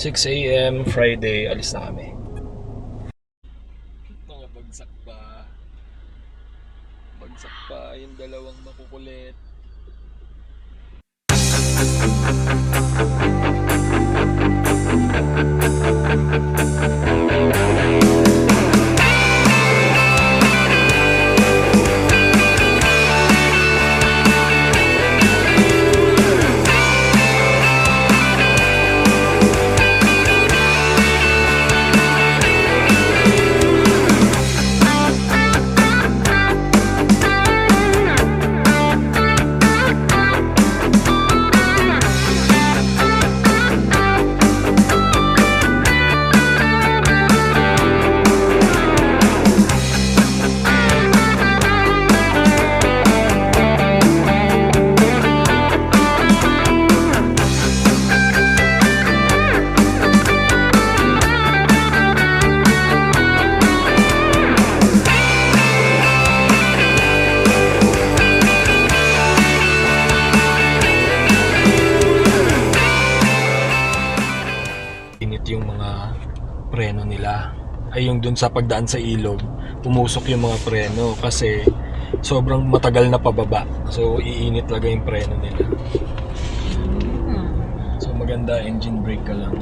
6 a.m. Friday, alis na kami. Mga bagsak pa. Bagsak pa yung dalawang makukulit. Yung mga preno nila ay yung dun sa pagdaan sa ilog, pumusok yung mga preno kasi sobrang matagal na pababa, so iinit talaga yung preno nila. So maganda, engine brake ka lang.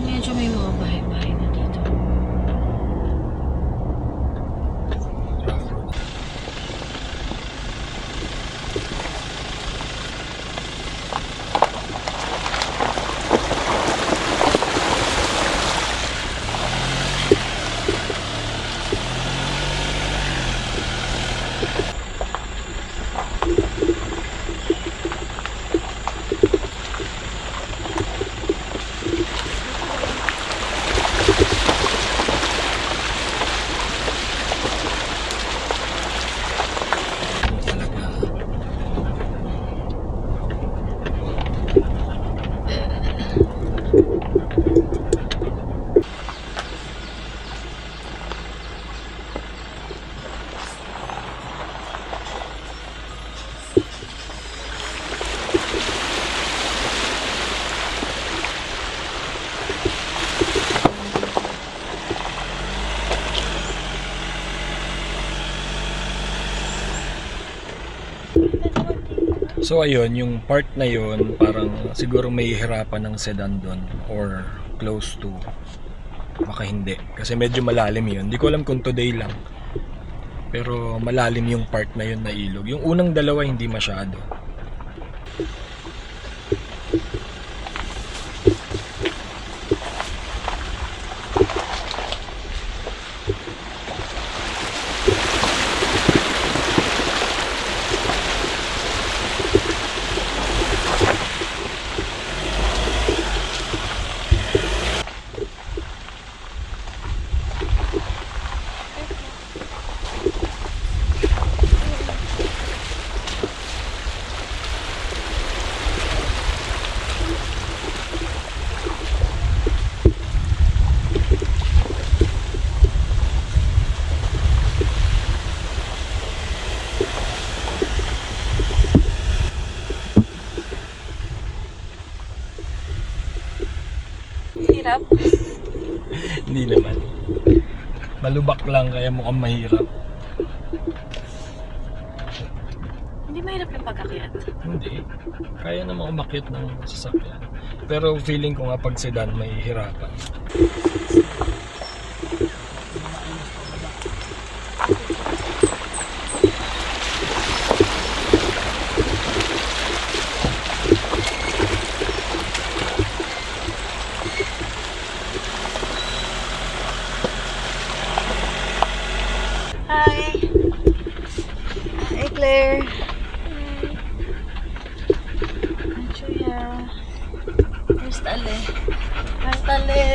Medyo may mga bahay-bahay na dito. So ayun, yung part na yun, parang siguro may hirapan ng sedan doon or close to, baka hindi. Kasi medyo malalim yun. Hindi ko alam kung today lang. Pero malalim yung part na yun na ilog. Yung unang dalawa hindi masyado. Hirap? Hindi naman. Malubak lang kaya mukhang mahirap. Hindi mahirap yung pag-akyat. Hindi. Kaya naman umakyat ng sasakyan. Pero feeling ko nga pag sedan may hirapan. Hi! Hi, Claire! Julia! Where's Tale? Where's Tale?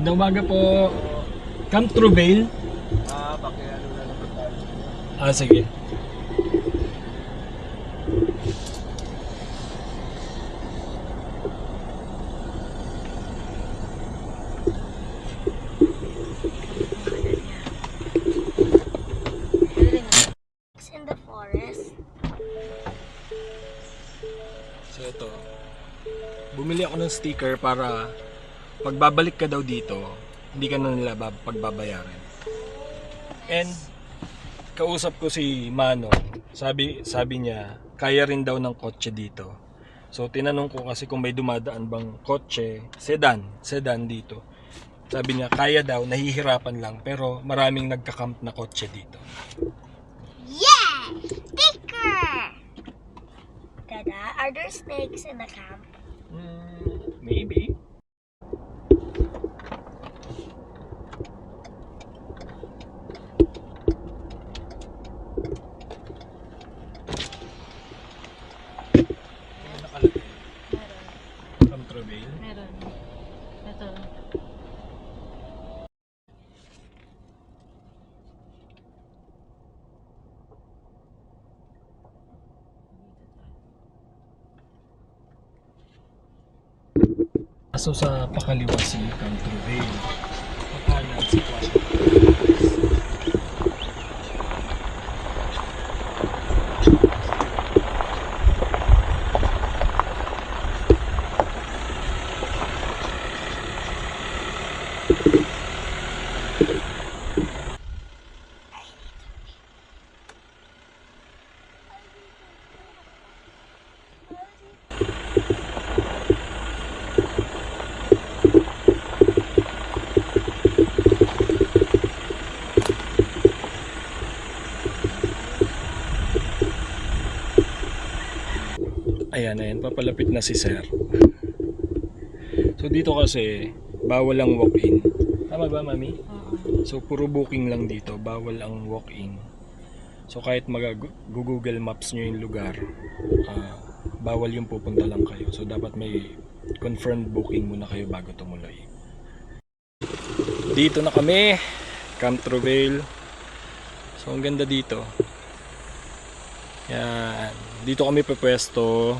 Magandang umaga po. Come through Vale? Pakiano na naman tayo. Sige. It's in the forest. So ito, bumili ako ng sticker para pagbabalik ka daw dito, hindi ka na nila pagbabayaran. And kausap ko si Manong, sabi niya, kaya rin daw ng kotse dito. So tinanong ko kasi kung may dumadaan bang kotse, sedan dito. Sabi niya, kaya daw, nahihirapan lang, pero maraming nagka-camp na kotse dito. Yeah! Sticker! Dada, are there snakes in the camp? Maybe. Nakalagay. Meron. Contrabale. Meron. Ito. So sa pakaliwa si Contrabale, pakanan si Washington. Ayan, papalapit na si Sir. So dito kasi, bawal ang walk-in. Tama ba, Mami? Oo. So puro booking lang dito, bawal ang walk-in. So kahit mag-Google Maps nyo yung lugar, bawal yung pupunta lang kayo. So dapat may confirmed booking muna kayo bago tumuloy. Dito na kami, Camp Truvale. So ang ganda dito. Yan. Dito kami pepwesto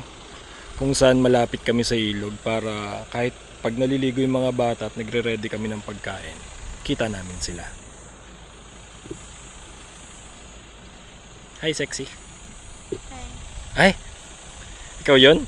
kung saan malapit kami sa ilog para kahit pag naliligo yung mga bata at nagre-ready kami ng pagkain, kita namin sila. Hi, sexy. Ay, ikaw yun?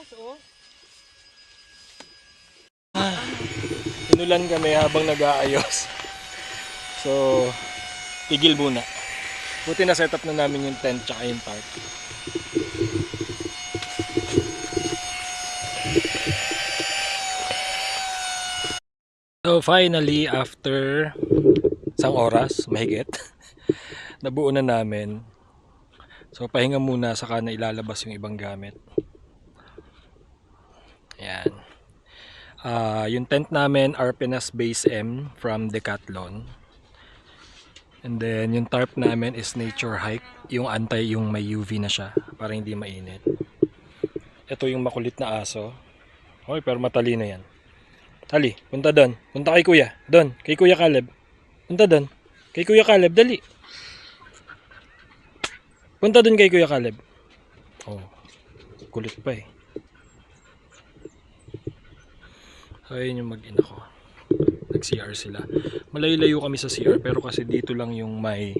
ayos, oh. Inulan kami habang nag-aayos. So, tigil muna. Buti na setup na namin yung tent tsaka yung tarp. So finally, after isang oras, mahigit, nabuo na namin. So pahinga muna, saka na ilalabas yung ibang gamit. Ayan. Yung tent namin, Arpenas Base M from Decathlon. And then yung tarp namin is Nature Hike, yung yung may UV na siya, para hindi mainit. Ito yung makulit na aso. Hoy, pero matalino yan. Hali, punta doon. Punta kay kuya. Doon, kay kuya Caleb. Punta doon. Kay kuya Caleb, dali. Punta doon kay kuya Caleb. Oh, kulit pa eh. So, ayun yung mag-ina ko. Nag-CR sila. Malayo-layo kami sa CR, pero kasi dito lang yung may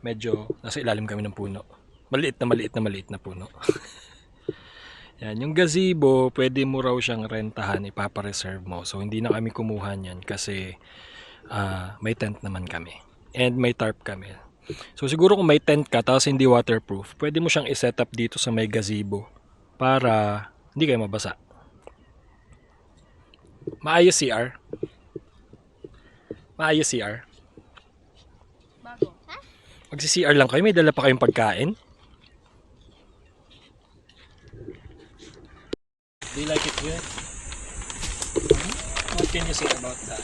medyo nasa ilalim kami ng puno. Maliit na puno. Yan, yung gazebo, pwede mo raw siyang rentahan, ipapareserve mo. So, hindi na kami kumuha niyan kasi may tent naman kami. And may tarp kami. So, siguro kung may tent ka, tapos hindi waterproof, pwede mo siyang iset up dito sa may gazebo para hindi kayo mabasa. Maayos CR. Maayos CR. Bago. Magsi-CR lang kayo, may dala pa kayong pagkain. Do you like it here? What can you say about that?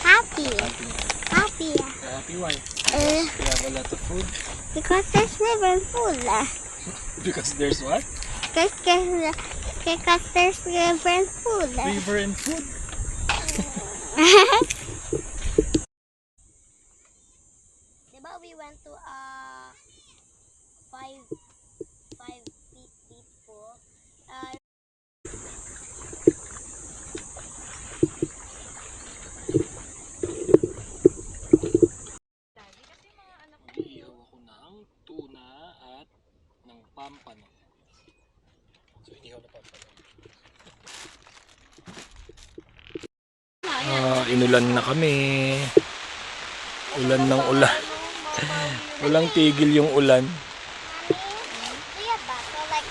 Happy. Happy. Happy. Happy why? Uh, We have a lot of food. because there's never food. Because there's what? Because there's never food. River and food. Diba we went to a 5 feet deep pool? Iihaw ako ng tuna at ng pampano. So, inihaw na pampano. Inulan na kami. Ulan ng ulan. Walang tigil yung ulan. Yeah, but so like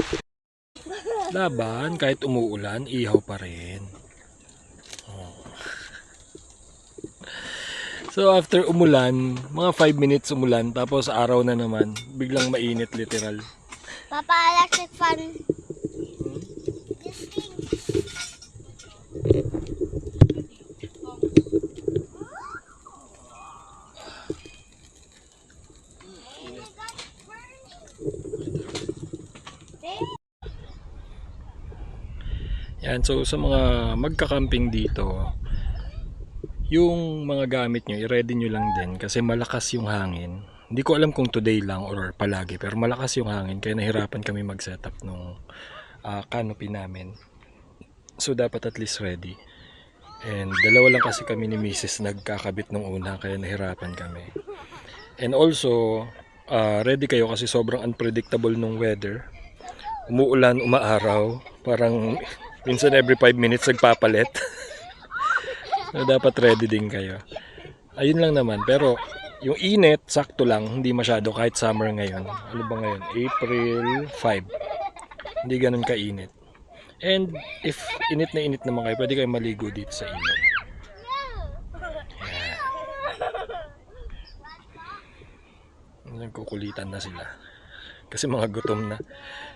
Laban, kahit umuulan, ihaw pa rin. Oh. So after umulan, mga 5 minutes umulan, tapos araw na naman, biglang mainit literal. Papa electric fan. This thing. Yan, so sa mga magka-camping dito, yung mga gamit nyo, i-ready nyo lang din kasi malakas yung hangin. Hindi ko alam kung today lang or palagi, pero malakas yung hangin kaya nahirapan kami mag-setup nung canopy namin. So dapat at least ready. And dalawa lang kasi kami ni Mrs. nagkakabit nung una kaya nahirapan kami. And also, ready kayo kasi sobrang unpredictable nung weather. Umuulan, umaaraw, parang minsan every 5 minutes nagpapalit. So, dapat ready din kayo. Ayun lang naman. Pero yung init, sakto lang. Hindi masyado kahit summer ngayon. Ano ba ngayon? April 5. Hindi ganun kainit. And if init na init naman kayo, pwede kayo maligo dito sa ilog. Nagkukulitan na sila. Kasi mga gutom na.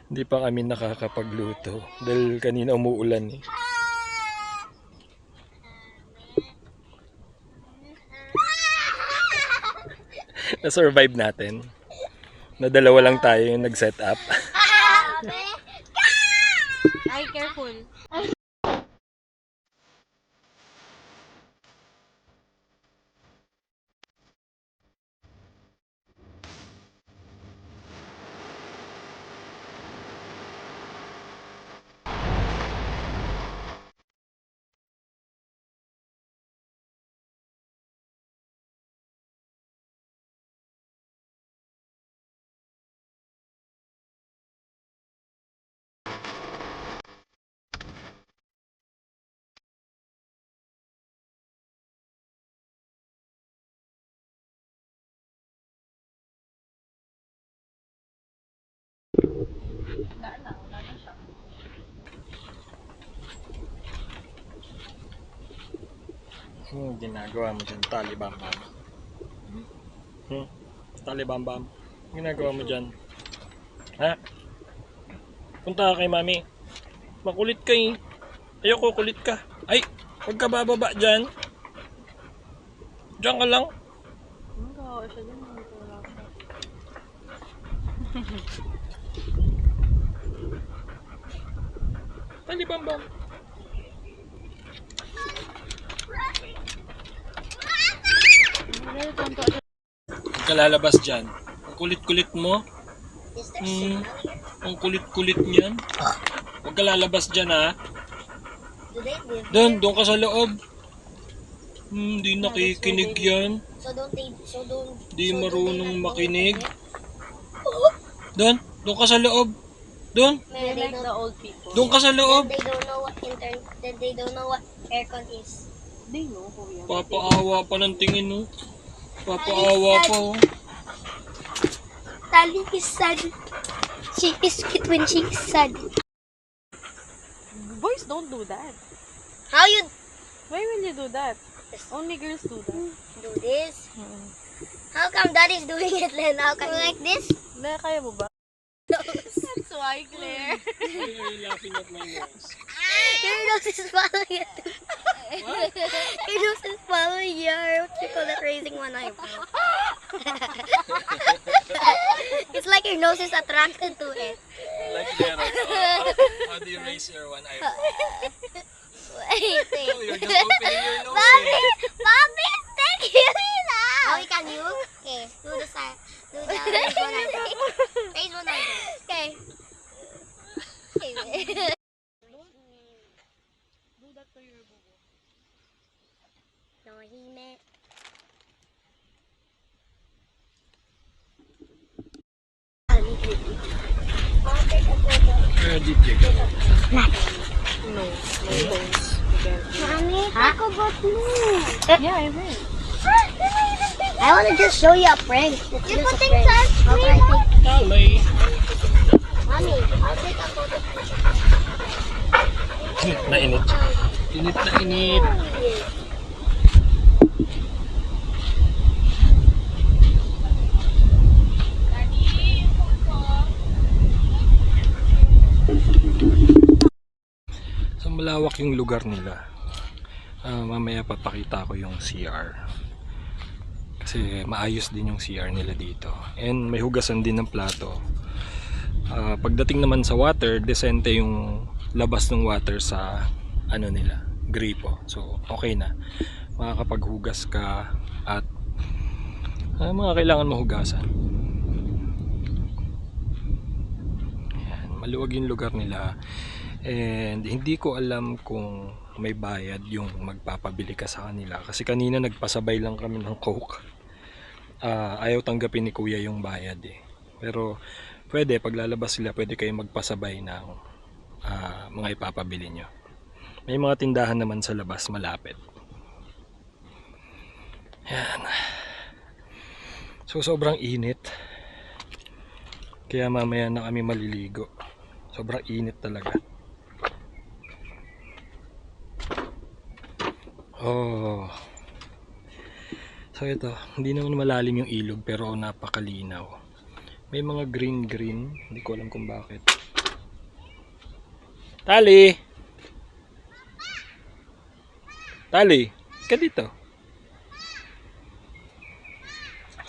Hindi pa kami nakakapagluto. Dahil kanina umuulan eh. Na-survive natin. Na dalawa lang tayo yung nag-set up. Ay, careful. Ginagawa mo dyan, talibambam. Talibambam. Ginagawa mo dyan. Ha? Punta ka kay mami. Makulit ka eh. Ayoko, kulit ka. Ay, huwag ka bababa dyan. Diyan ka lang. Gawa siya dyan. Wala siya. Talibambam. Huwag ka lalabas dyan. Ang kulit-kulit mo. Is there signal here? Ang kulit-kulit niyan. Huwag ka lalabas dyan ha. Do they live Doon ka sa loob. Di nakikinig yan. So don't Di so do marunong they not know makinig. internet? Doon ka sa loob. Doon. They Maybe like the old people. Doon ka sa loob. they don't know what internet. They don't know what aircon is. They know, kuya. Papaawa pa ng tingin no. Papaawa pa oh. Tali is sad. She is cute when she is sad. Boys don't do that. How you Why will you do that? Only girls do that. do this? How come daddy's doing it then? How come like this? Na, kaya mo ba? That's why, Claire. Why are you laughing at my nose? Your nose is following it. Your nose is following your, what you call that, raising one eyebrow. It's like your nose is attracted to it. Like there. How do you raise your one eyebrow? Wait. Oh, you're just opening your nose Mommy, eh. Mommy is taking it out. Mommy, can you? Okay, do the side. Do the raise one eyebrow. Raise one eyebrow. Okay. Do that to your bubo. No, he meant. Where did you go? No. No bones. Mommy, talk about me. Yeah, I will. I want to just show you a prank. You're putting sunscreen. Tali. Mommy, I'll take a photo. Init na init. Init na init. So malawak yung lugar nila. Mamaya papakita ko yung CR. Kasi maayos din yung CR nila dito. And may hugasan din ng plato. Pagdating naman sa water, desente yung labas ng water sa ano nila, gripo. So okay na. Makakapaghugas ka at mga kailangan mahugasan. Ayan, maluwag yung lugar nila. And hindi ko alam kung may bayad yung magpapabili ka sa kanila. Kasi kanina nagpasabay lang kami ng Coke. Ayaw tanggapin ni Kuya yung bayad eh. Pero pwede, paglalabas sila, pwede kayo magpasabay ng mga ipapabili nyo. May mga tindahan naman sa labas malapit. Yan. So sobrang init. Kaya mamaya na kami maliligo. Sobrang init talaga. Oh. So ito, hindi naman malalim yung ilog pero napakalinaw. May mga green, hindi ko alam kung bakit. Tali! Tali, ka dito.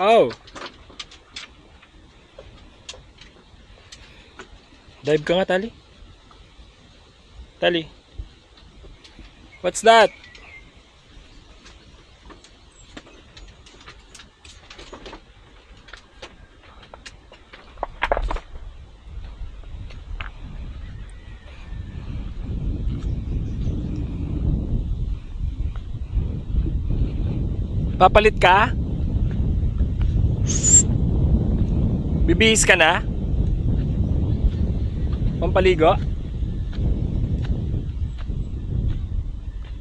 Oh! Dive ka nga, Tali. Tali. What's that? Papalit ka? Bibihis ka na? Pampaligo?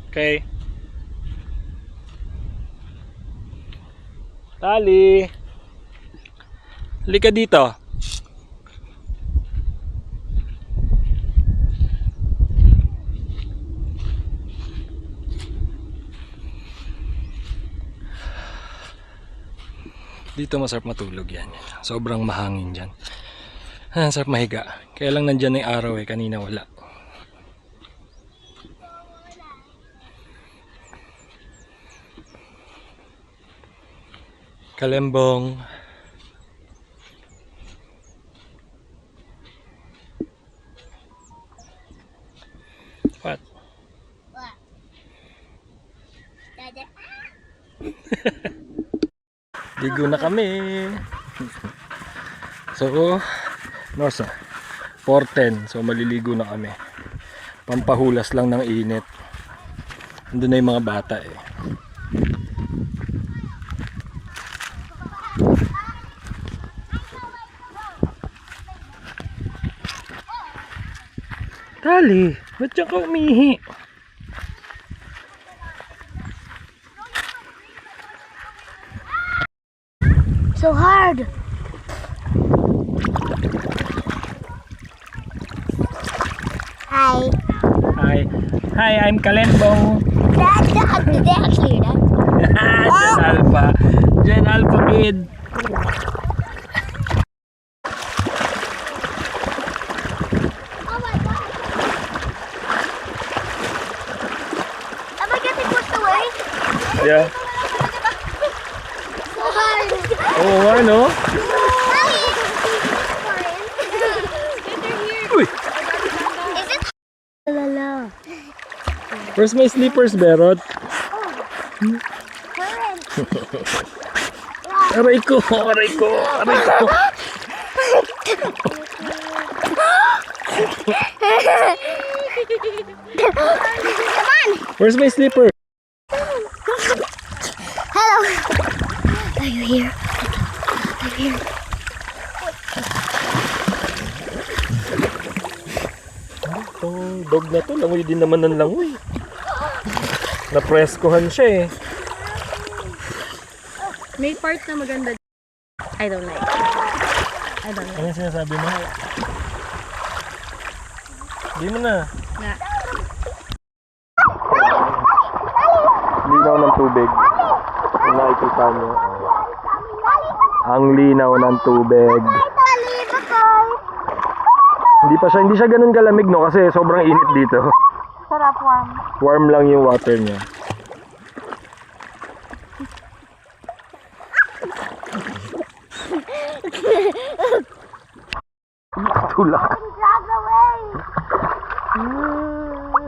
Okay. Tali. Halika dito. Dito masarap matulog yan. Sobrang mahangin dyan. Sarap mahiga. Kaya lang nandyan na yung araw eh. Kanina wala. Kalembong. What? What? Dada. Ligo na kami. So, Nosa, 4:10. So, maliligo na kami. Pampahulas lang ng init. Andun na yung mga bata eh. Tali, ba't dyan ka umihi? So hard. Hi. Hi. Hi, I'm Kalembong. Did they actually hear that? Jen Alpha. Jen Alpha kid. Oh my god. Am I getting pushed away? Yeah. So hard. Oo, ano? Uy! Is it? Lala. Where's my slippers, Berot? Current. Aray ko! Aray ko! Aray ko! Come on. Where's my slipper? Hello. Are you here? I'm here. Itong dog na to, langoy din naman ng langoy. Napreskohan siya eh. May part na maganda. I don't like. I don't like. Ano yung sinasabi mo? Hindi mo na. Na. Linaw ng tubig. Kung nakikita nyo. Ang linaw ng tubig. Hindi siya ganun kalamig no kasi sobrang init dito. Sarap warm. Warm lang yung water niya. Tulak.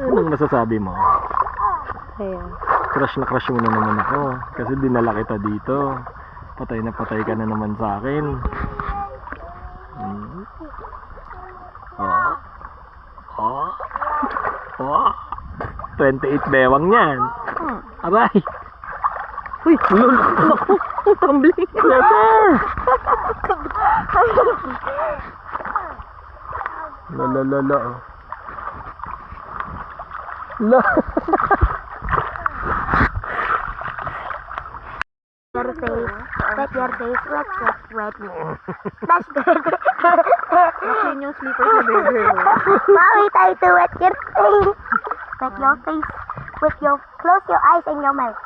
Anong masasabi mo? Ayan. Crush mo na naman ako. Kasi dinala kita dito. Patay na patay ka na naman sa akin. Oh. 28 bewang yan. Aray. Uy, lul. Tumbling. Letter. La. La. Your face, wet your face, wet. That's good. Clean yung slippers ni baby. Mommy, try to wet your face. Wet your face with your, close your eyes and your mouth.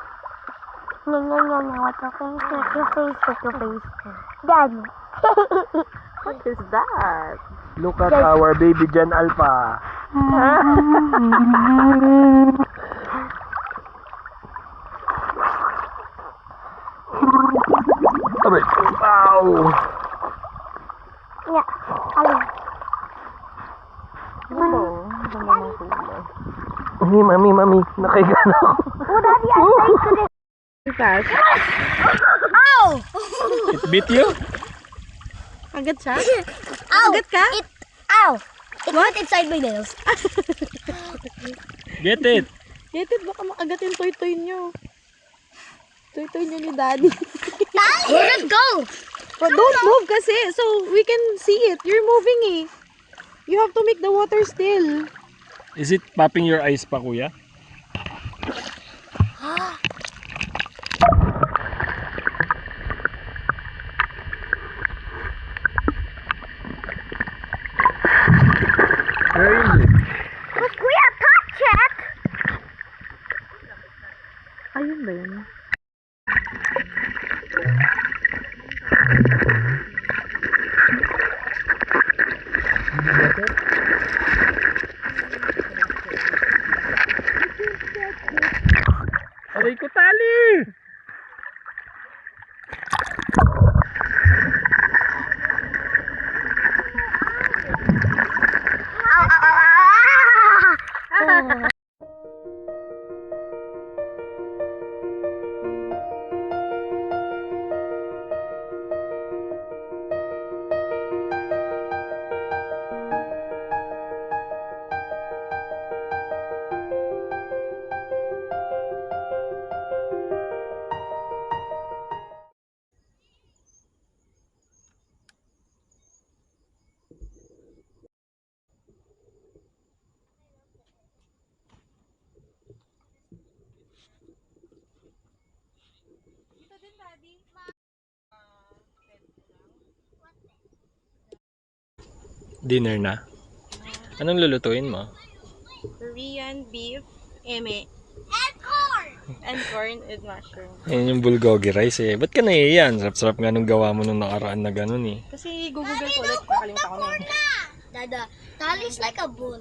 Wet your face. Daddy. What is that? Look at our baby Jen Alpha. Aray. Wow. Yeah, alin. Mami. Nakahiga na ako. Oh, Daddy, I'm trying to this. Fast. Ow! It beat you? Agad siya? Ow! Agad ka? Ow! It went inside my nails. Get it. Yated, baka makagat yung toy-toy nyo. Toy-toy nyo ni Daddy. Daddy! Let's go! But don't move kasi, so we can see it. You're moving eh. You have to make the water still. Is it popping your eyes pa, kuya? Where is it? Because we are touch it. Ayun ba yun? Aray ko tali! Dinner na? Anong lulutuin mo? Korean beef, eme, and corn and mushroom. Yan yung bulgogi rice eh. Ba't ka naiiyan? Sarap-sarap nga nung gawa mo nung nakaraan na ganun eh. Kasi google ko ulit, nakalimutan ko na eh. Dada, Tali's like a bull.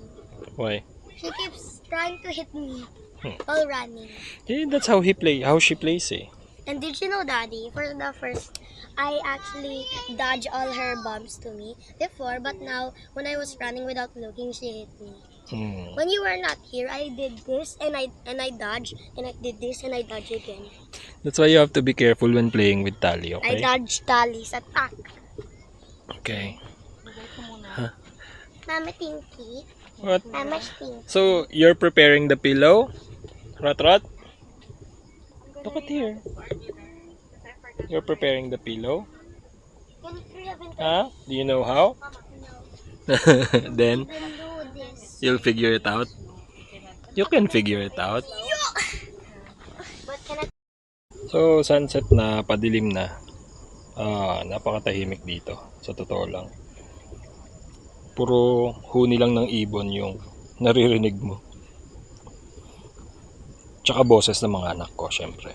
Why? She keeps trying to hit me Hmm. while running. Eh, that's how she plays eh. And did you know, Daddy, for the first, I actually dodged all her bumps to me before, but now, when I was running without looking, she hit me. Hmm. When you were not here, I did this, and I dodged, and I did this, and I dodged again. That's why you have to be careful when playing with Tali, I okay? dodged Tali's attack. Okay. Mama Tinky, What? Mama Stinky. So, you're preparing the pillow? Rot? Look at here. You're preparing the pillow? Huh? Do you know how? Then, Then do this. you'll figure it out? You can figure it out. But can I? So, sunset na, padilim na. Napakatahimik dito. Sa totoo lang. Puro huni lang ng ibon yung naririnig mo. Tsaka boses ng mga anak ko, syempre.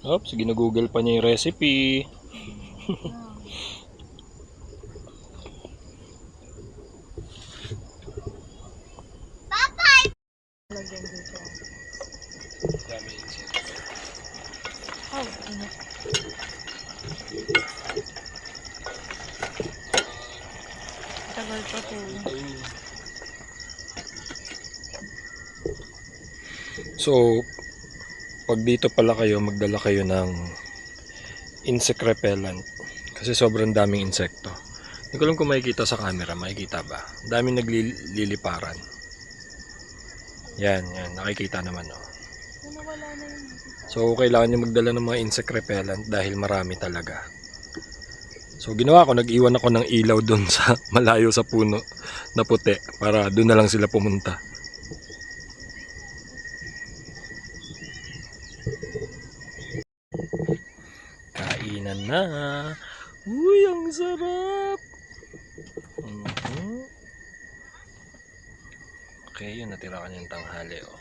Oops, ginugoogle pa niya yung recipe. Lagyan dito. Oh, init. Tagal pa to. So, pag dito pala kayo, magdala kayo ng insect repellent. Kasi sobrang daming insekto. Hindi ko alam kung makikita sa camera. Makikita ba? Daming nagliliparan. Yan. Nakikita naman. Oh. Nawala na yun. So, kailangan nyo magdala ng mga insect repellent dahil marami talaga. So, ginawa ko, nag-iwan ako ng ilaw dun sa malayo sa puno na puti para dun na lang sila pumunta. Kainan na. Uy, ang sarap! Okay, yun, natira ka niyang tanghali, oh.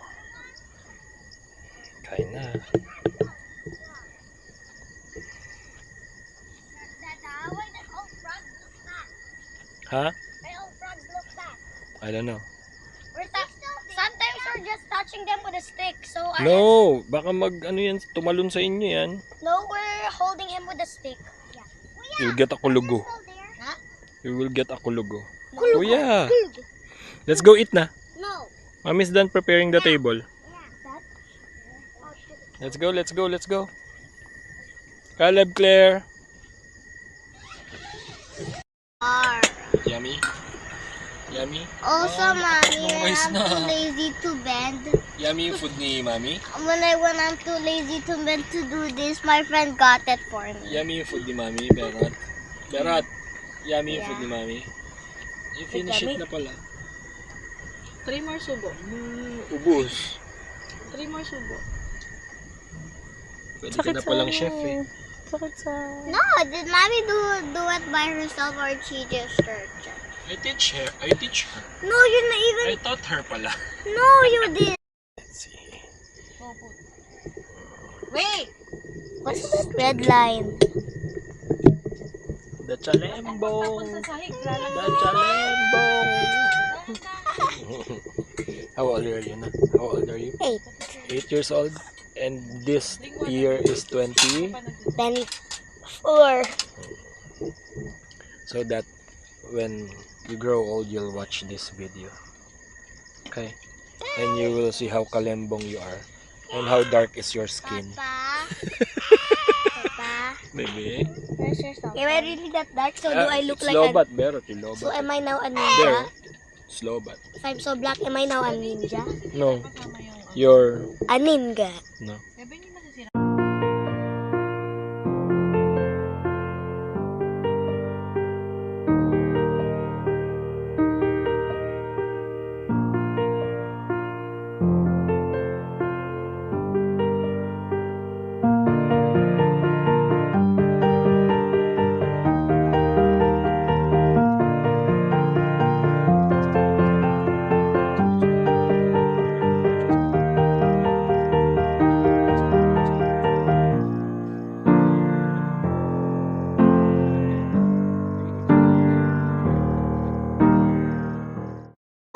Kain na. Dada, why the old frogs look back? Ha? Why old frogs look back? I don't know. Sometimes we're just touching them with a stick, so No, baka ano yan, tumalon sa inyo yan. No, we're holding him with a stick. Yeah. You'll get a kulugo. Huh? You will get a kulugo. Kulugo. Oh yeah. Let's go eat na. No. Mommy's done preparing the table. Yeah. Let's go. Caleb, Claire. R. Yummy. Also, Mommy, when guys, I'm na. too lazy to bend, Yummy yung food ni Mommy. when I'm too lazy to bend to do this, my friend got it for me. Yummy yung food ni Mommy, Berat. Yummy yung food ni Mommy. You finish it na pala. 3 more subo. Ubus. 3 more subo. Pwede ka na palang chef eh. Sakit sa... No, did Mommy do it by herself or she just searched it? I teach her. No, you're not even. I taught her pala. No, you did. Let's see. Wait! What's that red line? The chalembong. Sa sahig, The chalembong. How old are you na? 8. 8 years old. And this year is 20. 24. So that when you grow old, you'll watch this video. Okay? And you will see how kalembong you are. And how dark is your skin. Papa? Papa? Maybe. Am I really that dark? So do I look like slow a... but bero, low So but. am I now a Bero. ninja? Slow but. If I'm so black, am I now a ninja? No. You're A ninja. no.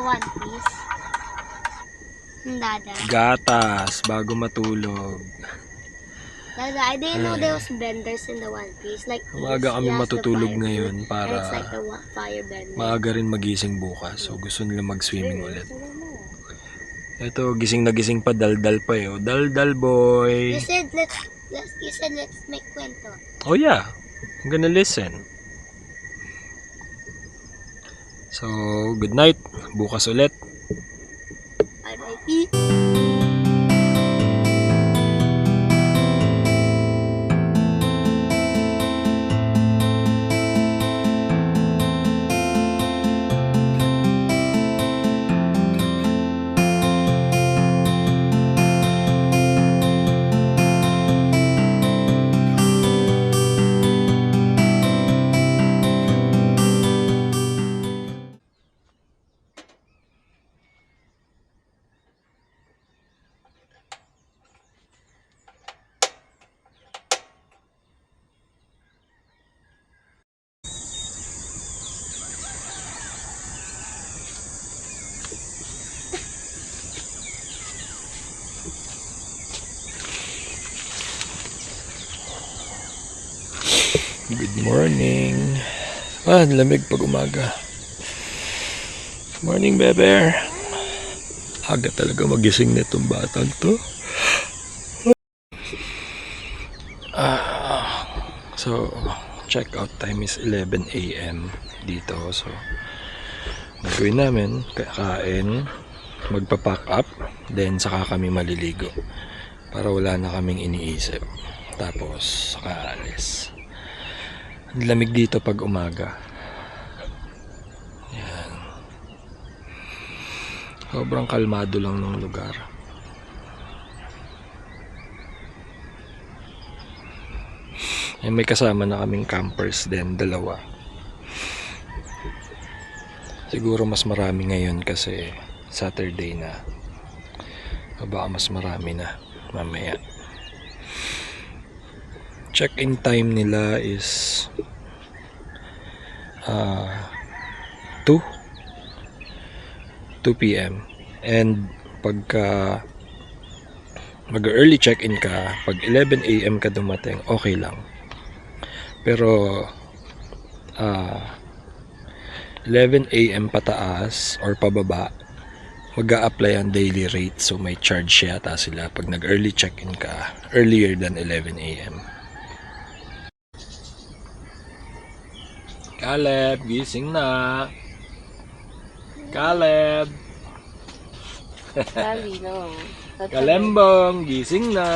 One Piece. Dada. Gatas bago matulog. Dada, I didn't know there was benders in the One Piece. Like, Maaga kami he has the matutulog fire ngayon blade, para and it's like the fire bender. maaga rin magising bukas. So gusto nila mag-swimming ulit. Ito, gising na gising pa, daldal pa eh. Oh, daldal boy. You said let's make kwento. Oh yeah, I'm gonna listen. So, good night. Bukas ulit. R.I.P. Good morning. Lamig pag umaga. Morning, Beber. Aga talaga magising nitong batang to. So, check out time is 11 a.m. dito. So, gagawin namin, kakain, magpa-pack up, then saka kami maliligo. Para wala na kaming iniisip. Tapos, saka alis. Ang lamig dito pag umaga. Yan. Sobrang kalmado lang ng lugar. May kasama na kaming campers din, dalawa. Siguro mas marami ngayon kasi Saturday na. O baka mas marami na mamaya. Check-in time nila is 2 p.m. And pagka mag-early check-in ka, pag 11 a.m. ka dumating, okay lang. Pero 11 a.m. pataas or pababa, mag-a-apply ang daily rate. So may charge yata sila pag nag-early check-in ka earlier than 11 a.m. Caleb, gising na. Caleb. Dali, no. Kalembong, gising na.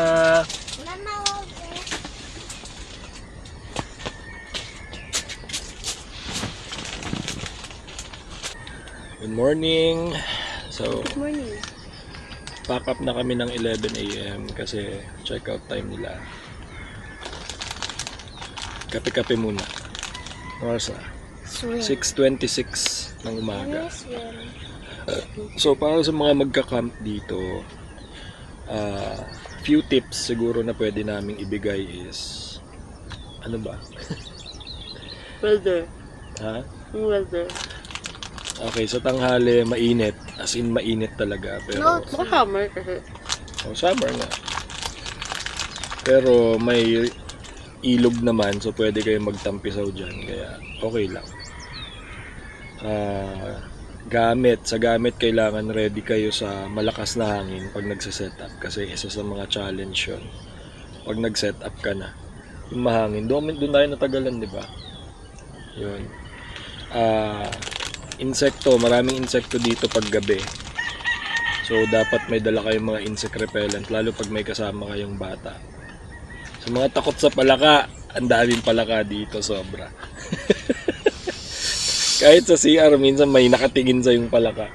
Good morning. So, Good morning. pack up na kami ng 11 a.m. kasi check out time nila. Kape-kape muna. Oras na. 6:26 ng umaga. So para sa mga magka-camp dito, few tips siguro na pwede naming ibigay is ano ba? Welder. Ha? Welder. Okay, sa tanghali mainit, as in mainit talaga, pero Baka hammer kasi. O, summer na. Pero may ilog naman, so pwede kayo magtampisaw dyan. Kaya okay lang. Sa gamit kailangan ready kayo sa malakas na hangin pag nagsiset-up. Kasi isa sa mga challenge yun. Pag nag-set-up ka na, yung mahangin. Doon tayo natagalan, di ba? Yun. Insekto, maraming insekto dito pag gabi. So dapat may dala kayong mga insect repellent, lalo pag may kasama kayong bata. Sa mga takot sa palaka, ang daming palaka dito, sobra. Kahit sa CR, minsan may nakatingin sa yung palaka.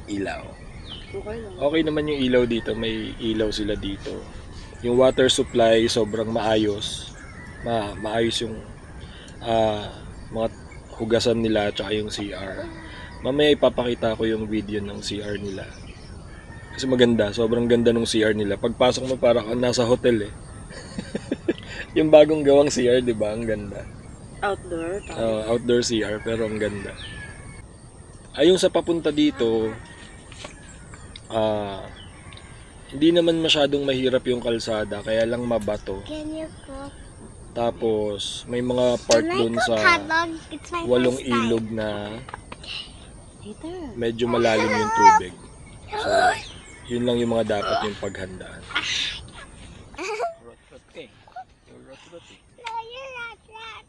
Ilaw. Okay lang. Okay naman yung ilaw dito, may ilaw sila dito. Yung water supply sobrang maayos. Maayos yung mga hugasan nila at yung CR. Mamaya ipapakita ko yung video ng CR nila. Kasi maganda, sobrang ganda ng CR nila. Pagpasok mo parang nasa hotel eh. Yung bagong gawang CR, di ba? Ang ganda. Outdoor. Outdoor CR, pero ang ganda. Yung sa papunta dito, hindi naman masyadong mahirap yung kalsada, kaya lang mabato. Can you cook? Tapos, may mga part Can I dun cook sa hotdog? It's my walong first time. ilog na Later. medyo malalim yung tubig. So, yun lang yung mga dapat yung paghandaan. No, you're not that.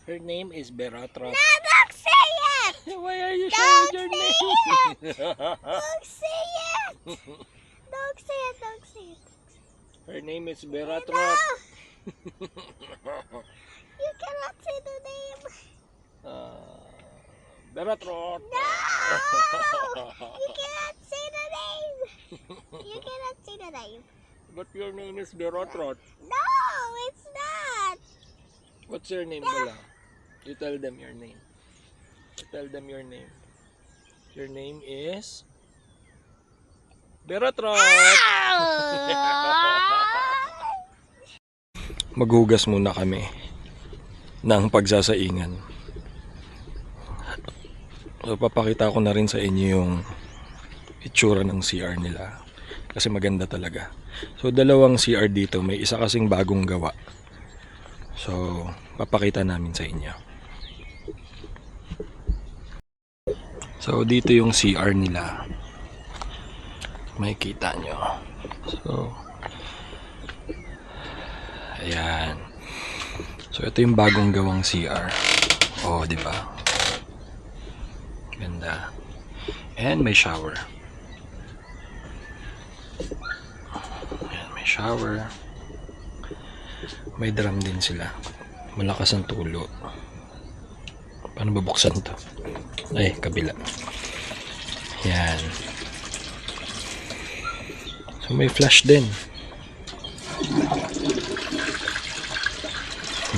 Her name is Beratrot. No, don't say it! Why are you Don't showing your say name? it! Don't say it! Don't say it, don't say it. Her name is No! Beratrot. You cannot say the name. Beratrot. No! You cannot say the name. You cannot say the name. But your name is Beratrot. No, it's not. What's your name, Bala? You tell them your name. You tell them your name. Your name is Beratrot. Maghugas muna kami ng pagsasaingan. So, papakita ko na rin sa inyo yung itsura ng CR nila. Kasi maganda talaga. So, dalawang CR dito. May isa kasing bagong gawa. So, papakita namin sa inyo. So, dito yung CR nila. Makikita nyo. So, ayan. So, ito yung bagong gawang CR. Oh, di ba? Ganda. And may shower. Ayan, may shower. May drum din sila. Malakas ang tulo. Paano babuksan to? Ay, kabila. Yan. So may flash din.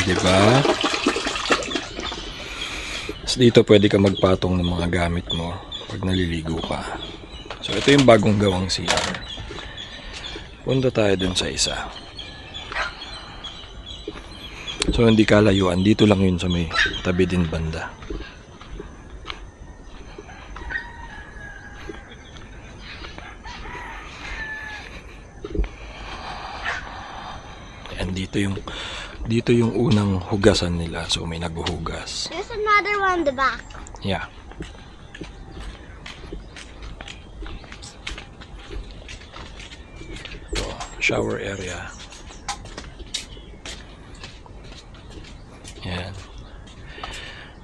Diba? So dito pwede ka magpatong ng mga gamit mo pag naliligo ka. So ito yung bagong gawang CR. Punta tayo dun sa isa. So hindi kalayuan, dito lang yun sa may tabi din banda. And dito yung unang hugasan nila. So may naghuhugas. There's another one in the back. Yeah. So, shower area. Yan.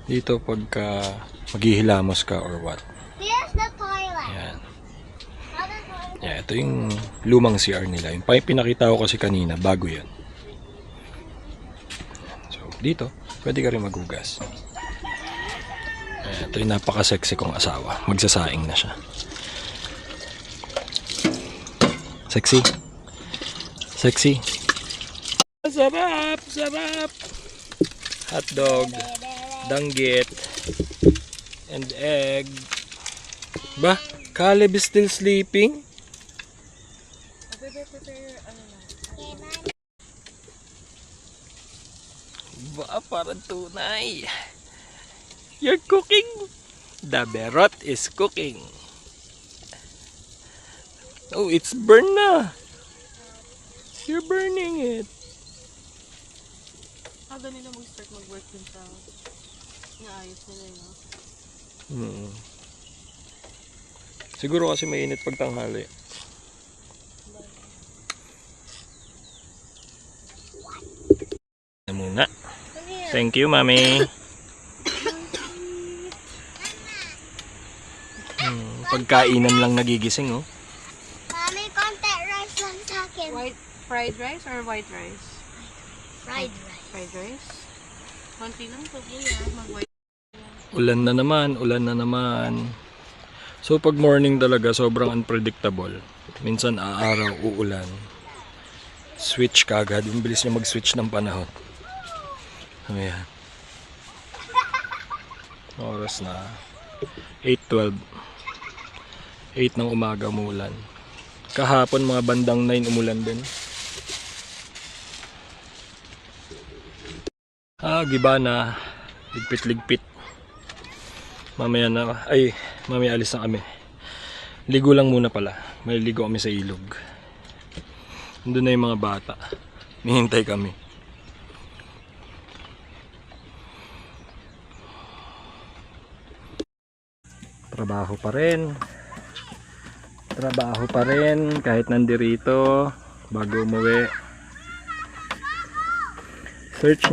Dito pagka maghihilamos ka or what. Here's the toilet. Yan. Other toilet. Yeah, ito yung lumang CR nila. Yung pinakita ko kasi kanina, bago yan. So, dito, pwede ka rin maghugas. Ayan, ito yung napaka-sexy kong asawa. Magsasaing na siya. Sexy? Sexy? Sarap! Sarap! Hotdog, danggit, and egg. Ba? Caleb is still sleeping? Ba, parang tunay. You're cooking? The berot is cooking. Oh, it's burned na. You're burning it. Aga nila mag-start mag-work dun sa naayos nila yun. Siguro kasi mainit pag tanghali. Muna. Thank you, Mami. Pagkainan lang nagigising, oh. Mami, konti rice lang sa akin. Fried rice or white rice? Fried rice. Fried rice? Konti lang to, kuya. Mag-white. Ulan na naman. So pag morning talaga, sobrang unpredictable. Minsan aaraw, uulan. Switch kagad. Yung bilis niya mag-switch ng panahon. Ayan. Oras na 8:12. 8 ng umaga umulan. Kahapon mga bandang 9 umulan din. Giba na. Ligpit-ligpit. Mamaya alis na kami. Ligo lang muna pala. May ligo kami sa ilog. Nandun na yung mga bata. Nihintay kami. Trabaho pa rin kahit nandirito bago umuwi. Search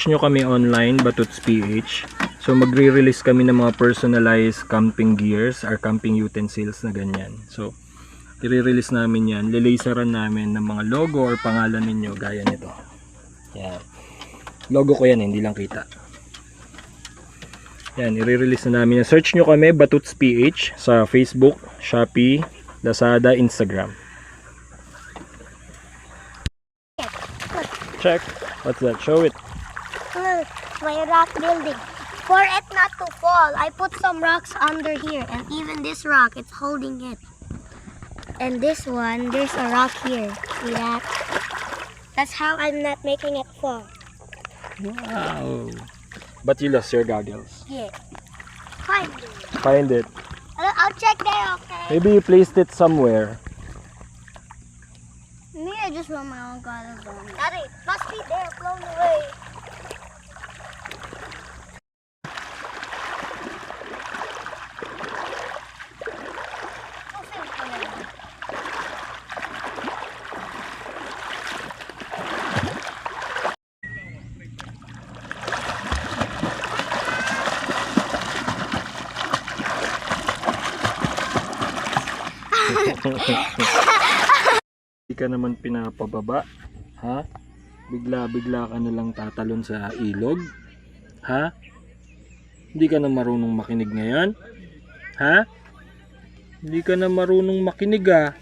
nyo kami online, Batuts PH. So magre-release kami ng mga personalized camping gears or camping utensils na ganyan. So i-release namin yan, lilaseran namin ng mga logo or pangalan ninyo gaya nito. Yan. Logo ko yan, hindi lang kita. Yan, i-release na namin yan. Search nyo kami, Batuts PH, sa Facebook, Shopee, Lazada, Instagram. Check. What's that? Show it. Look, my rock building. For it not to fall, I put some rocks under here. And even this rock, it's holding it. And this one, there's a rock here. See that? That's how I'm not making it fall. Wow. But you lost your goggles. Yeah. Find it. Find it. I'll check there, okay? Maybe you placed it somewhere. Me, I just want my own goggles on. Daddy, must be there, blown away. Hindi ka naman pinapababa, ha? Bigla-bigla ka na lang tatalon sa ilog, ha? Hindi ka na marunong makinig ngayon, ha? Hindi ka na marunong makinig, ha?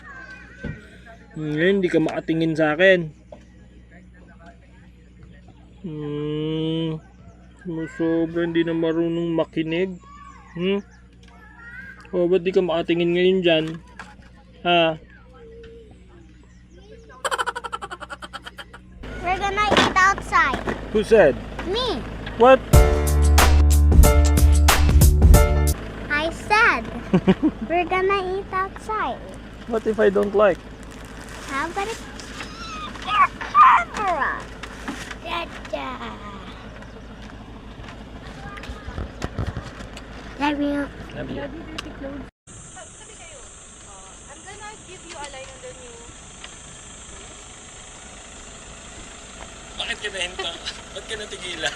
Ngayon, hindi ka makatingin sa akin. Sobra hindi na marunong makinig. O, ba't di ka makatingin ngayon dyan? Ha? We're gonna eat outside. Who said? Me. What? I said we're gonna eat outside. What if I don't like? How about it? Camera. Dada. There we go. I'm gonna give you a line on the new. Bakit ka nahinta? Ba't ka natigilan?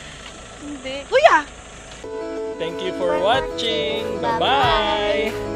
Hindi. Kuya! Thank you for watching. Bye-bye!